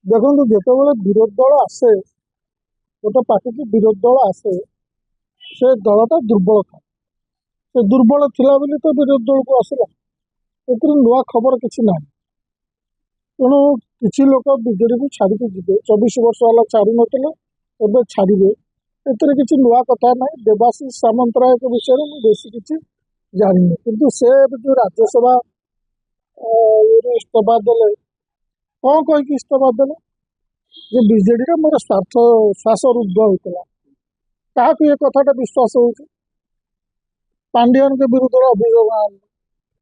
ଦେଖନ୍ତୁ ଯେତେବେଳେ ବିରୋଧୀ ଦଳ ଆସେ ଗୋଟେ ପାର୍ଟିକି ବିରୋଧୀ ଦଳ ଆସେ ସେ ଦଳଟା ଦୁର୍ବଳ ଥାଏ। ସେ ଦୁର୍ବଳ ଥିଲା ବୋଲି ତ ବିରୋଧୀ ଦଳକୁ ଆସିଲା। ଏଥିରେ ନୂଆ ଖବର କିଛି ନାହିଁ। ତେଣୁ କିଛି ଲୋକ ବିଜେଡିକୁ ଛାଡ଼ିକି ଯିବେ। 24 ବର୍ଷ ହେଲା ଛାଡ଼ି ନଥିଲେ, ଏବେ ଛାଡ଼ିବେ। ଏଥିରେ କିଛି ନୂଆ କଥା ନାହିଁ। ଦେବାଶିଷ ସାମନ୍ତରାୟଙ୍କ ବିଷୟରେ ମୁଁ ବେଶୀ କିଛି ଜାଣିନି, କିନ୍ତୁ ସେ ଏବେ ଯୋଉ ରାଜ୍ୟସଭା ଇସ୍ତଫା ଦେଲେ, କ'ଣ କହିକି ଇସ୍ତଫା ଦେଲେ ଯେ ବିଜେଡିରେ ମୋର ଶ୍ୱାସରୁଦ୍ଧ ହୋଇଥିଲା। କାହାକୁ ଏ କଥାଟା ବିଶ୍ୱାସ ହେଉଛି? ପାଣ୍ଡିଆନଙ୍କ ବିରୁଦ୍ଧରେ ଅଭିଯୋଗ ଆଣିଲେ।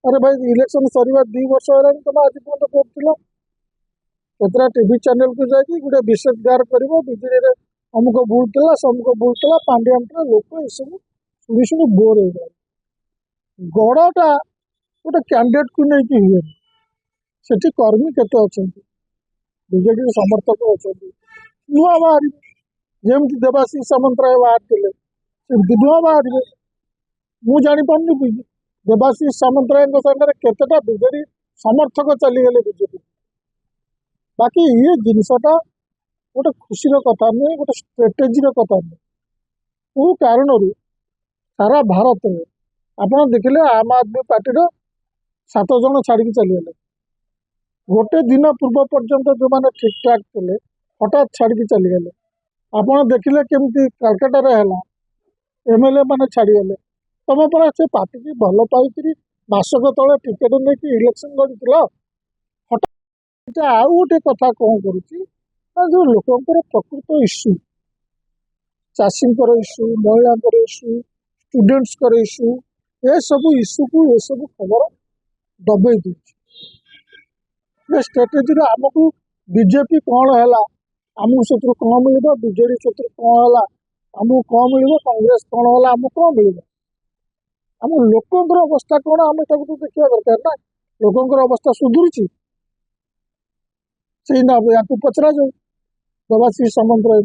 ଆରେ ଭାଇ, ଇଲେକ୍ସନ ସରିବା 2 ବର୍ଷ ହେଲାଣି, ତମେ ଆଜି ପର୍ଯ୍ୟନ୍ତ କରୁଥିଲ। କେତେଟା ଟିଭି ଚ୍ୟାନେଲକୁ ଯାଇକି ଗୋଟେ ବିଶେଷ ଗାର କରିବ ବିଜେଡିରେ ଅମୁକ ଭୁଲ ଥିଲା, ସମୁକ ଭୁଲ ଥିଲା। ପାଣ୍ଡିଆନଙ୍କର ଲୋକ ଏସବୁ ଶୁଣି ଶୁଣି ବୋର ହେଇଗଲେ। ଗଡ଼ଟା ଗୋଟେ କ୍ୟାଣ୍ଡିଡେଟକୁ ନେଇକି ହୁଏନି। ସେଠି କର୍ମୀ କେତେ ଅଛନ୍ତି, ବିଜେଡିର ସମର୍ଥକ ଅଛନ୍ତି, ନୂଆ ବାହାରିବେ। ଯେମିତି ଦେବାଶିଷ ସାମନ୍ତରାୟ ବାହାରିଥିଲେ, ସେମିତି ନୂଆ ବାହାରିବେ। ମୁଁ ଜାଣିପାରୁନି ଦେବାଶିଷ ସାମନ୍ତରାୟଙ୍କ ସାଙ୍ଗରେ କେତେଟା ବିଜେଡି ସମର୍ଥକ ଚାଲିଗଲେ ବିଜେପି। ବାକି ଇଏ ଜିନିଷଟା ଗୋଟେ ଖୁସିର କଥା ନୁହେଁ, ଗୋଟେ ଷ୍ଟ୍ରାଟେଜିର କଥା ନୁହେଁ। କେଉଁ କାରଣରୁ ସାରା ଭାରତରେ ଆପଣ ଦେଖିଲେ ଆମ୍ ଆଦମୀ ପାର୍ଟିର 7 ଜଣ ଛାଡ଼ିକି ଚାଲିଗଲେ। ଗୋଟେ ଦିନ ପୂର୍ବ ପର୍ଯ୍ୟନ୍ତ ଯେଉଁମାନେ ଠିକଠାକ୍ ଥିଲେ ହଠାତ୍ ଛାଡ଼ିକି ଚାଲିଗଲେ। ଆପଣ ଦେଖିଲେ କେମିତି କାଲକାଟାରେ ହେଲା, ଏମ୍ଏଲ୍ଏ ମାନେ ଛାଡ଼ିଗଲେ। ତମେ ପରା ସେ ପାର୍ଟିକି ଭଲ ପାଇକିରି ମାସକ ତଳେ ଟିକେଟ ନେଇକି ଇଲେକ୍ସନ ଲଢ଼ିଥିଲ। ହଠାତ୍ ଏଇଟା ଆଉ ଗୋଟେ କଥା କ'ଣ କରୁଛି ନା, ଯେଉଁ ଲୋକଙ୍କର ପ୍ରକୃତ ଇସ୍ୟୁ, ଚାଷୀଙ୍କର ଇସ୍ୟୁ, ମହିଳାଙ୍କର ଇସ୍ୟୁ, ଷ୍ଟୁଡେଣ୍ଟସଙ୍କର ଇସ୍ୟୁ, ଏସବୁ ଇସ୍ୟୁକୁ ଏସବୁ ଖବର ଦବେଇ ଦେଉଛି। ଏ ଷ୍ଟ୍ରାଟେଜିରେ ଆମକୁ ବିଜେପି କ'ଣ ହେଲା, ଆମକୁ ସେଥିରୁ କ'ଣ ମିଳିବ, ବିଜେଡି ସେଥିରୁ କ'ଣ ହେଲା, ଆମକୁ କ'ଣ ମିଳିବ, କଂଗ୍ରେସ କ'ଣ ହେଲା, ଆମକୁ କ'ଣ ମିଳିବ। ଆମ ଲୋକଙ୍କର ଅବସ୍ଥା କ'ଣ, ଆମେ ତାକୁ ତ ଦେଖିବା ଦରକାର ନା। ଲୋକଙ୍କର ଅବସ୍ଥା ସୁଧୁରୁଛି? ସେଇ ନା ୟାକୁ ପଚରା ଯାଉ ଦେବାଶିଷ ସାମନ୍ତରାୟ।